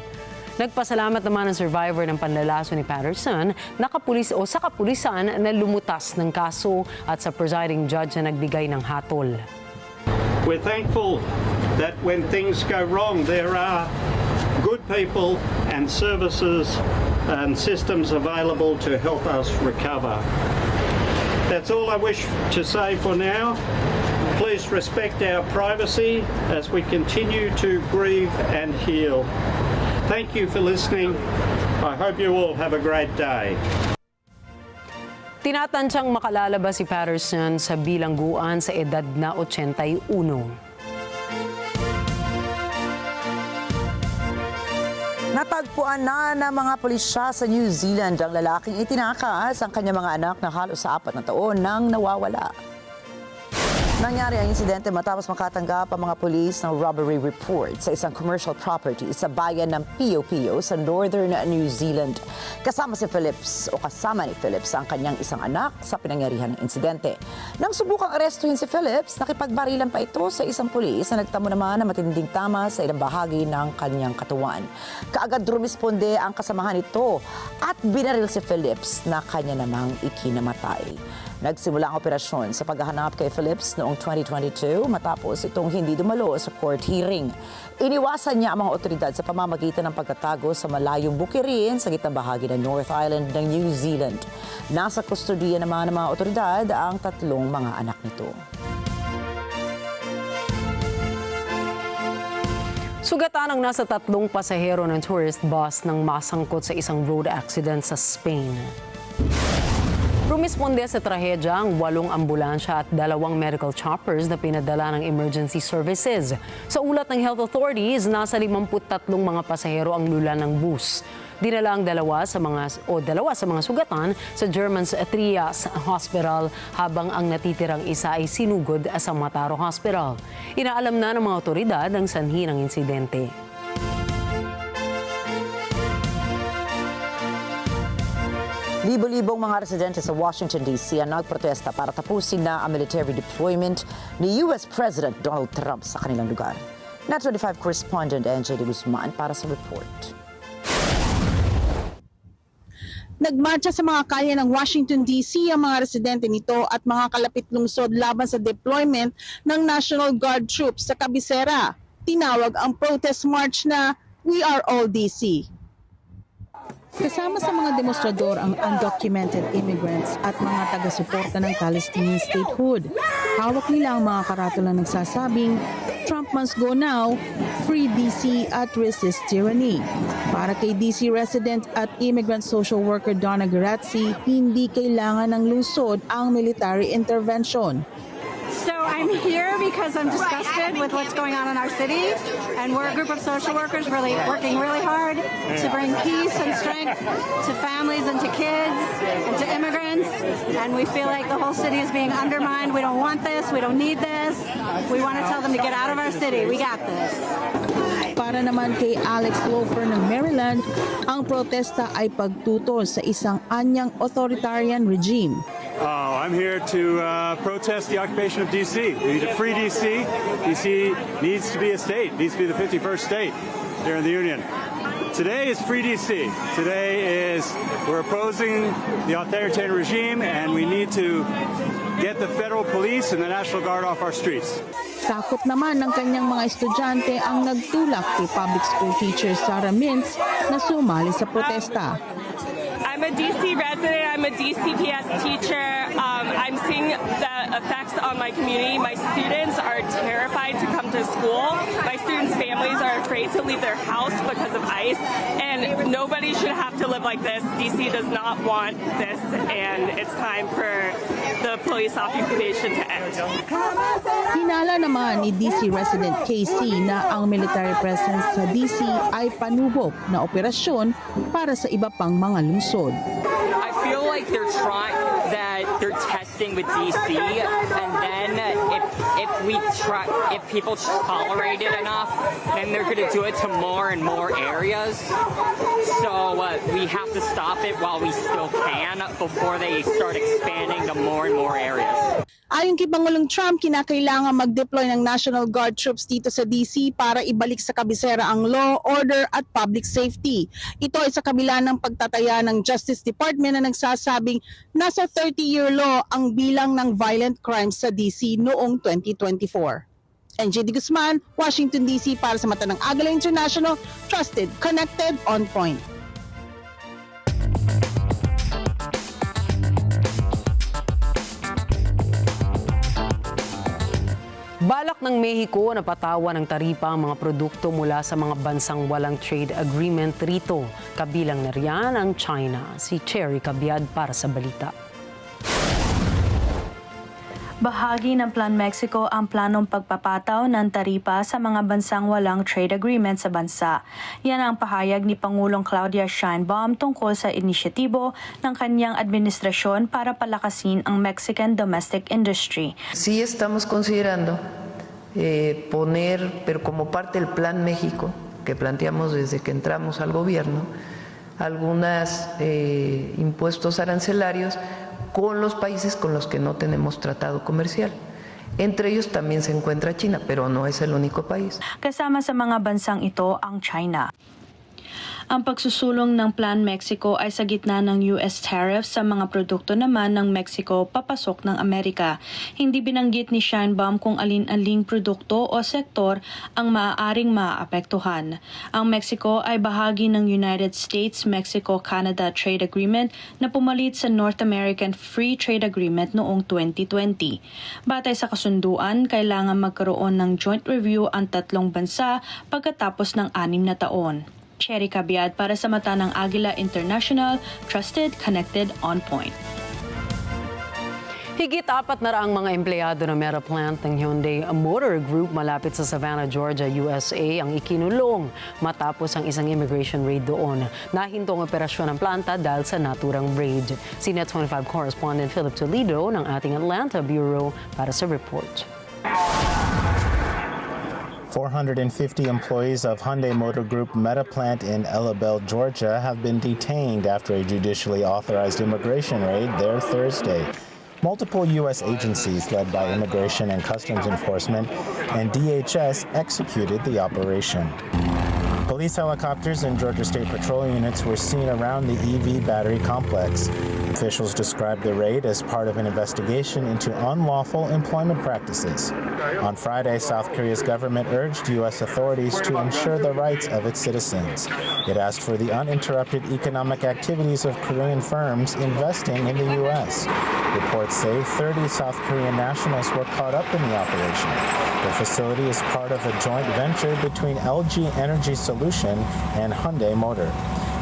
Nagpasalamat naman ang survivor ng panlalaso ni Patterson sa kapulisan na lumutas ng kaso at sa presiding judge na nagbigay ng hatol. We're thankful that when things go wrong, there are good people and services and systems available to help us recover. That's all I wish to say for now. Please respect our privacy as we continue to grieve and heal. Thank you for listening. I hope you all have a great day. Tinatansyang makalalabas si Patterson sa bilangguan sa edad na 81. Natagpuan na ng mga pulisya sa New Zealand ang lalaking itinakas ang kanyang mga anak na halos sa 4 na taon nang nawawala. Nangyari ang insidente matapos makatanggap ang mga pulis ng robbery report sa isang commercial property sa bayan ng Pio sa northern New Zealand. Kasama ni Phillips ang kanyang isang anak sa pinangyarihan ng insidente. Nang subukang arestuhin si Phillips, nakipagbarilan pa ito sa isang pulis na nagtamo naman ng matinding tama sa ilang bahagi ng kanyang katawan. Kaagad rumisponde ang kasamahan nito at binaril si Phillips na kanya namang ikinamatay. Nagsimula ang operasyon sa paghahanap kay Phillips noong 2022 matapos itong hindi dumalo sa court hearing. Iniwasan niya ang mga otoridad sa pamamagitan ng pagtatago sa malayong bukirin sa gitnang bahagi ng North Island ng New Zealand. Nasa kustodiya naman ng mga otoridad ang 3 mga anak nito. Sugatan ang nasa 3 pasahero ng tourist bus nang masangkot sa isang road accident sa Spain. Rumisponde sa trahedya ang 8 ambulansya at 2 medical choppers na pinadala ng emergency services. Sa ulat ng health authorities, nasa 53 mga pasahero ang lula ng bus. Dinala ang 2 sa mga sugatan sa German's Trias Hospital habang ang natitirang isa ay sinugod sa Mataro Hospital. Inaalam na ng mga otoridad ang sanhi ng insidente. Libo-libong mga residente sa Washington, D.C. ang nagprotesta para tapusin na ang military deployment ni U.S. President Donald Trump sa kanilang lugar. Net 25 correspondent NJ de Guzman para sa report. Nagmarcha sa mga kalye ng Washington, D.C. ang mga residente nito at mga kalapit lungsod laban sa deployment ng National Guard troops sa kabisera. tinawag ang protest march na We Are All DC. Kasama sa mga demostrador ang undocumented immigrants at mga taga-suporta ng Palestinian statehood. Hawak nila ang mga karatula nagsasabing, Trump must go now, free DC at resist tyranny. Para kay DC resident at immigrant social worker Donna Garazzi, hindi kailangan ng lungsod ang military intervention. So I'm here because I'm disgusted with what's going on in our city, and we're a group of social workers working really hard to bring peace and strength to families and to kids and to immigrants, and we feel like the whole city is being undermined. We don't want this, we don't need this. We want to tell them to get out of our city. We got this. Para naman kay Alex Lofer ng Maryland, ang protesta ay pagtutol sa isang anyang authoritarian regime. I'm here to protest the occupation of D.C. We need to free D.C. D.C. needs to be a state, needs to be the 51st state here in the Union. Today is free D.C. Today is we're opposing the authoritarian regime, and we need to get the federal police and the National Guard off our streets. Takot naman ng kanyang mga estudyante ang nagtulak kay public school teacher Sarah Mintz na sumali sa protesta. I'm a DC resident, I'm a DCPS teacher. I'm seeing the effects on my community. My students are terrified to come to school. My students' families are afraid to leave their house because of ICE. And nobody should have to live like this. DC does not want this, and it's time for the police occupation to end. Hinala naman ni DC resident KC na ang military presence sa DC ay panubok na operasyon para sa iba pang mga lungsod. I feel like they're testing with DC, and then if people tolerate it enough, then they're going to do it to more and more areas. So we have to stop it while we still can before they start expanding to more and more areas. Ayon kay Pangulong Trump, kinakailangan mag-deploy ng National Guard troops dito sa DC para ibalik sa kabisera ang law, order at public safety. Ito ay sa kabila ng pagtataya ng Justice Department na nagsasabing nasa 30-year law ang bilang ng violent crimes sa DC noong 2024. NJ Guzman, Washington DC para sa mata ng Agila International, trusted, connected, on point. Balak ng Mexico na patawan ng taripa ang mga produkto mula sa mga bansang walang trade agreement rito. Kabilang na riyan ang China. Si Cherry Cabiad para sa balita. Bahagi ng Plan Mexico ang planong pagpapataw ng taripa sa mga bansang walang trade agreement sa bansa. Yan ang pahayag ni Pangulong Claudia Sheinbaum tungkol sa inisyatibo ng kanyang administrasyon para palakasin ang Mexican domestic industry. Sí estamos considerando poner, pero como parte del Plan México que planteamos desde que entramos al gobierno, algunos impuestos arancelarios con los países con los que no tenemos tratado comercial. Entre ellos también se encuentra China, pero no es el único país. Kasama sa mga bansang ito ang China. Ang pagsusulong ng Plan Mexico ay sa gitna ng US tariffs sa mga produkto naman ng Mexico papasok ng Amerika. Hindi binanggit ni Sheinbaum kung alin-aling produkto o sektor ang maaaring maapektuhan. Ang Mexico ay bahagi ng United States-Mexico-Canada Trade Agreement na pumalit sa North American Free Trade Agreement noong 2020. Batay sa kasunduan, kailangan magkaroon ng joint review ang tatlong bansa pagkatapos ng 6 na taon. Cherry Cabiad para sa mata ng Agila International, trusted, connected, on point. Higit 400 mga empleyado ng Meta Plant ng Hyundai Motor Group malapit sa Savannah, Georgia, USA ang ikinulong matapos ang isang immigration raid doon. Nahinto ang operasyon ng planta dahil sa naturang raid. Si Net 25 correspondent Philip Toledo ng ating Atlanta Bureau para sa report. 450 employees of Hyundai Motor Group Meta Plant in Elabel, Georgia have been detained after a judicially authorized immigration raid there Thursday. Multiple U.S. agencies led by Immigration and Customs Enforcement and DHS executed the operation. Police helicopters and Georgia State Patrol units were seen around the EV battery complex. Officials described the raid as part of an investigation into unlawful employment practices. On Friday, South Korea's government urged U.S. authorities to ensure the rights of its citizens. It asked for the uninterrupted economic activities of Korean firms investing in the U.S. Reports say 30 South Korean nationals were caught up in the operation. The facility is part of a joint venture between LG Energy Solution and Hyundai Motor.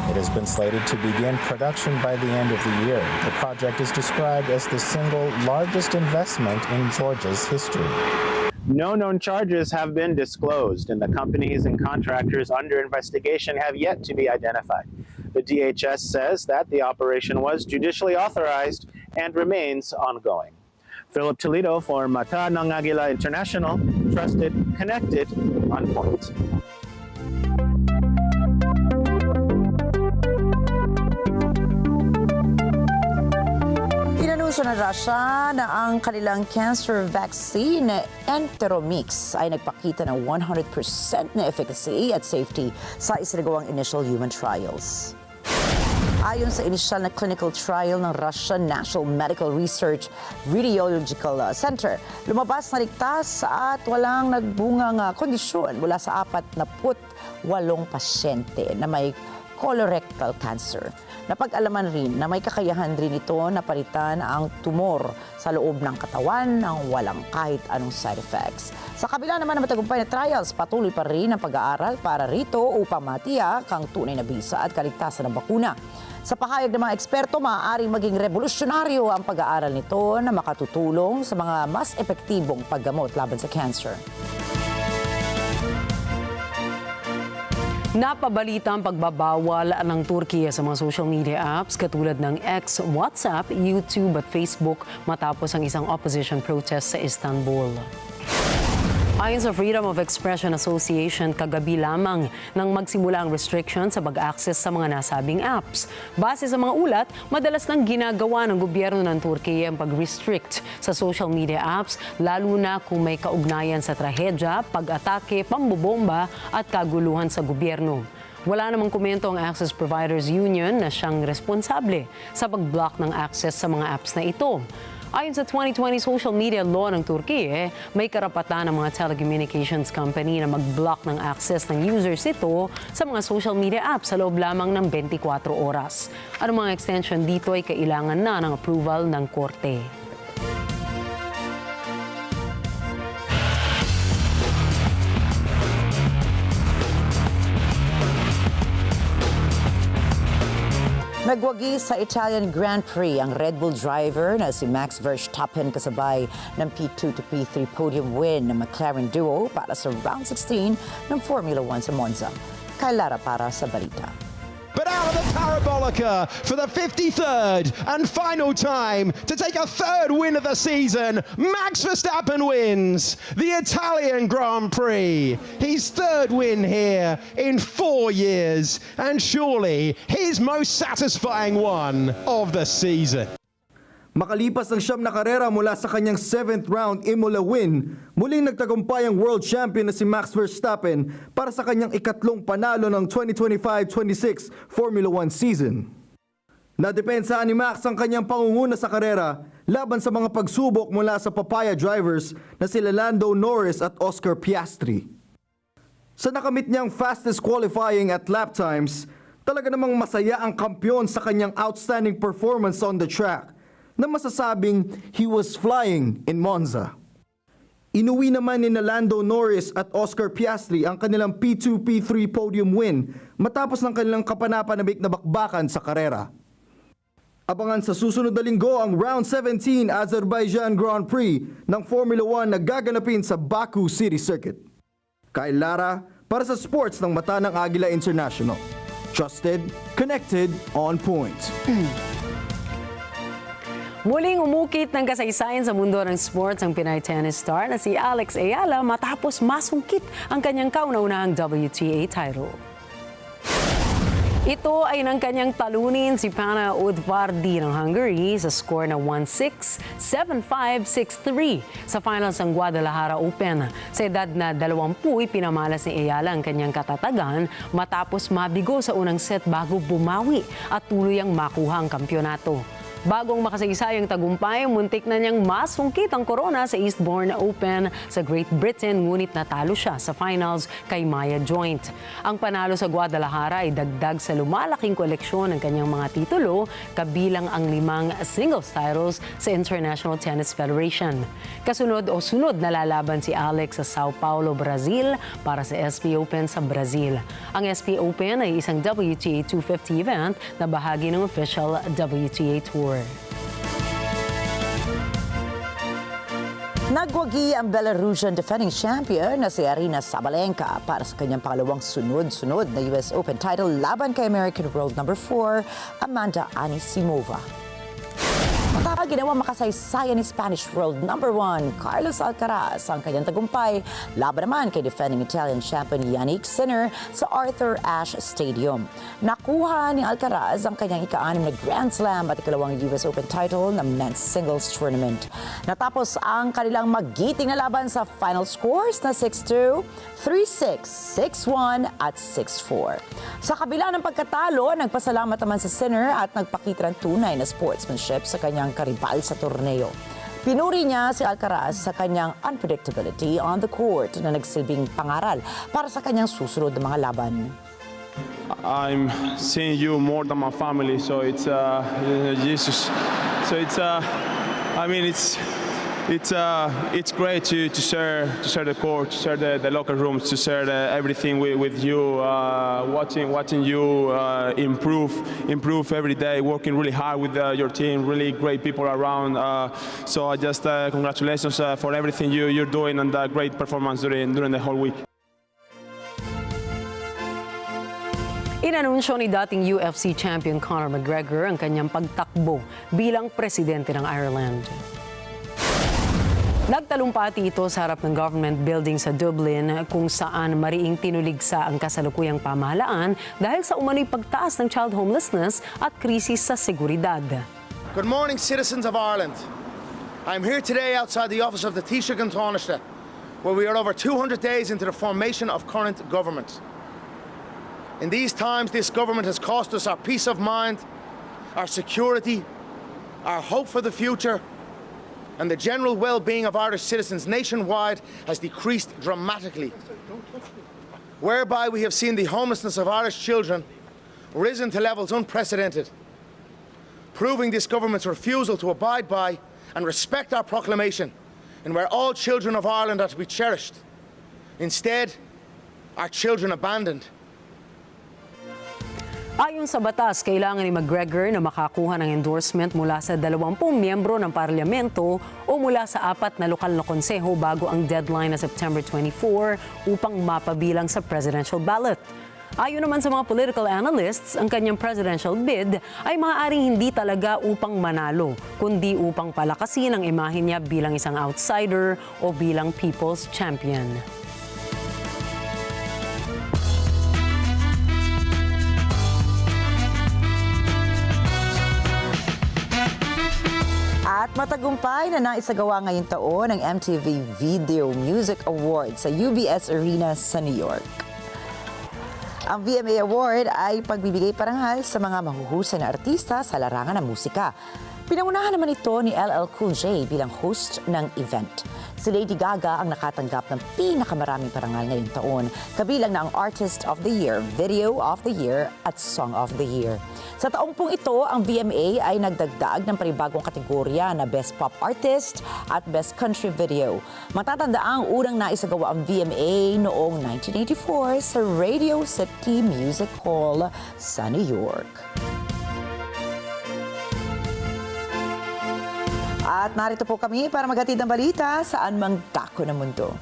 It has been slated to begin production by the end of the year. The project is described as the single largest investment in Georgia's history. No known charges have been disclosed, and the companies and contractors under investigation have yet to be identified. The DHS says that the operation was judicially authorized and remains ongoing. Philip Toledo for Mata ng Agila International, trusted, connected, on point. Inanunsyo ng Russia na ang kanilang cancer vaccine Enteromix ay nagpakita ng 100% na efficacy at safety sa isinagawang initial human trials. Ayon sa inisyal na clinical trial ng Russian National Medical Research Radiological Center, lumabas na ligtas at walang nagbungang kondisyon mula sa 48 pasyente na may colorectal cancer. Napag-alaman rin na may kakayahan rin ito na palitan ang tumor sa loob ng katawan ng walang kahit anong side effects. Sa kabila naman ng matagumpay na trials, patuloy pa rin ang pag-aaral para rito upang matiyak ang tunay na bisa at kaligtasan ng bakuna. Sa pahayag ng mga eksperto, maaaring maging revolusyonaryo ang pag-aaral nito na makatutulong sa mga mas epektibong paggamot laban sa cancer. Napabalita ang pagbabawal ng Turkiya sa mga social media apps katulad ng X, WhatsApp, YouTube at Facebook matapos ang isang opposition protest sa Istanbul. Ayon sa Freedom of Expression Association, kagabi lamang nang magsimula ang restriction sa pag-access sa mga nasabing apps. Base sa mga ulat, madalas nang ginagawa ng gobyerno ng Turkiya ang pag-restrict sa social media apps, lalo na kung may kaugnayan sa trahedya, pag-atake, pambobomba at kaguluhan sa gobyerno. Wala namang komento ang Access Providers Union na siyang responsable sa pag-block ng access sa mga apps na ito. Ayon sa 2020 social media law ng Turkiye, may karapatan ng mga telecommunications company na mag-block ng access ng users ito sa mga social media apps sa loob lamang ng 24 oras. Ang mga extension dito ay kailangan na ng approval ng korte. Nagwagi sa Italian Grand Prix ang Red Bull driver na si Max Verstappen kasabay ng P2 to P3 podium win ng McLaren duo para sa round 16 ng Formula 1 sa Monza. Kay Lara para sa balita. But out of the parabolica for the 53rd and final time to take a third win of the season, Max Verstappen wins the Italian Grand Prix. His third win here in 4 years, and surely his most satisfying one of the season. Makalipas ang 9 na karera mula sa kanyang 7th round Imola win, muling nagtagumpay ang world champion na si Max Verstappen para sa kanyang ikatlong panalo ng 2025-26 Formula 1 season. Nadepensahan ni Max ang kanyang pangunguna sa karera laban sa mga pagsubok mula sa papaya drivers na sila Lando Norris at Oscar Piastri. Sa nakamit niyang fastest qualifying at lap times, talaga namang masaya ang kampyon sa kanyang outstanding performance on the track na masasabing he was flying in Monza. Inuwi naman ni Lando Norris at Oscar Piastri ang kanilang P2, P3 podium win matapos ng kanilang kapanapanabik na bakbakan sa karera. Abangan sa susunod na linggo ang Round 17 Azerbaijan Grand Prix ng Formula 1 na gaganapin sa Baku City Circuit. Kay Lara para sa sports ng Mata ng Agila International. Trusted, connected, on point. Muling umukit ng kasaysayan sa mundo ng sports ang Pinay tennis star na si Alex Ayala matapos masungkit ang kanyang kauna-unahang WTA title. Ito ay ng kanyang talunin si Pana Udvardi ng Hungary sa score na 1-6, 7-5, 6-3 sa finals ng Guadalajara Open. Sa edad na 20, pinamalas ni Ayala ang kanyang katatagan matapos mabigo sa unang set bago bumawi at tuluyang makuha ang kampyonato. Bagong makasaysayang tagumpay, muntik na niyang masungkit ang korona sa Eastbourne Open sa Great Britain, ngunit natalo siya sa finals kay Maya Joint. Ang panalo sa Guadalajara ay dagdag sa lumalaking koleksyon ng kanyang mga titulo, kabilang ang 5 singles titles sa International Tennis Federation. Kasunod o sunod na lalaban si Alex sa Sao Paulo, Brazil para sa SP Open sa Brazil. Ang SP Open ay isang WTA 250 event na bahagi ng official WTA Tour. Nagwagi ang Belarusian defending champion na si Aryna Sabalenka para sa kanyang pangalawang sunod-sunod na US Open title laban kay American World number 4, Amanda Anisimova. Matapos ginawa makasaysayan ni Spanish World number 1, Carlos Alcaraz ang kanyang tagumpay, laban naman kay defending Italian champion Yannick Sinner sa Arthur Ashe Stadium. Nakuha ni Alcaraz ang kanyang ika-6 na Grand Slam at ikalawang US Open title na men's singles tournament. Natapos ang kanilang magiting na laban sa final scores na 6-2, 3-6, 6-1 at 6-4. Sa kabila ng pagkatalo, nagpasalamat naman si Sinner at nagpakita ng tunay na sportsmanship sa kanyang karibal sa torneo. Pinuri niya si Alcaraz sa kanyang unpredictability on the court na nagsilbing pangaral para sa kanyang susunod na mga laban. I'm seeing you more than my family, so it's Jesus. So it's great to share the court, to share the locker rooms, to share everything with you, watching you improve every day, working really hard with your team, really great people around. So I just congratulations for everything you're doing and the great performance during the whole week. Inanunsyo ni dating UFC champion Conor McGregor ang kanyang pagtakbo bilang presidente ng Ireland. Nagtalumpati ito sa harap ng government building sa Dublin kung saan mariing tinuligsa ang kasalukuyang pamahalaan dahil sa umano'y pagtaas ng child homelessness at krisis sa seguridad. Good morning, citizens of Ireland. I'm here today outside the office of the Taoiseach and Taoiseach, where we are over 200 days into the formation of current government. In these times, this government has cost us our peace of mind, our security, our hope for the future, and the general well-being of Irish citizens nationwide has decreased dramatically, whereby we have seen the homelessness of Irish children risen to levels unprecedented, proving this government's refusal to abide by and respect our proclamation, and where all children of Ireland are to be cherished. Instead, our children abandoned. Ayon sa batas, kailangan ni McGregor na makakuha ng endorsement mula sa 20 miyembro ng parlamento o mula sa 4 na lokal na konseho bago ang deadline na September 24 upang mapabilang sa presidential ballot. Ayon naman sa mga political analysts, ang kanyang presidential bid ay maaaring hindi talaga upang manalo, kundi upang palakasin ang imahe niya bilang isang outsider o bilang people's champion. At matagumpay na naisagawa ngayong taon ang MTV Video Music Awards sa UBS Arena sa New York. Ang VMA Award ay pagbibigay parangal sa mga mahuhusay na artista sa larangan ng musika. Pinangunahan naman ito ni LL Cool J bilang host ng event. Si Lady Gaga ang nakatanggap ng pinakamaraming parangal ngayong taon, kabilang na ang Artist of the Year, Video of the Year at Song of the Year. Sa taong pong ito, ang VMA ay nagdagdag ng panibagong kategorya na Best Pop Artist at Best Country Video. Matatanda ang unang naisagawa ang VMA noong 1984 sa Radio City Music Hall sa New York. At narito po kami para maghatid ng balita saan mang dako ng mundo.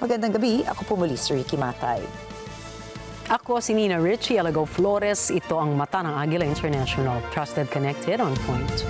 Magandang gabi, ako po muli si Ricky Matay. Ako si Nina Richie Alagaw Flores. Ito ang Mata ng Agila International. Trusted, connected, on point.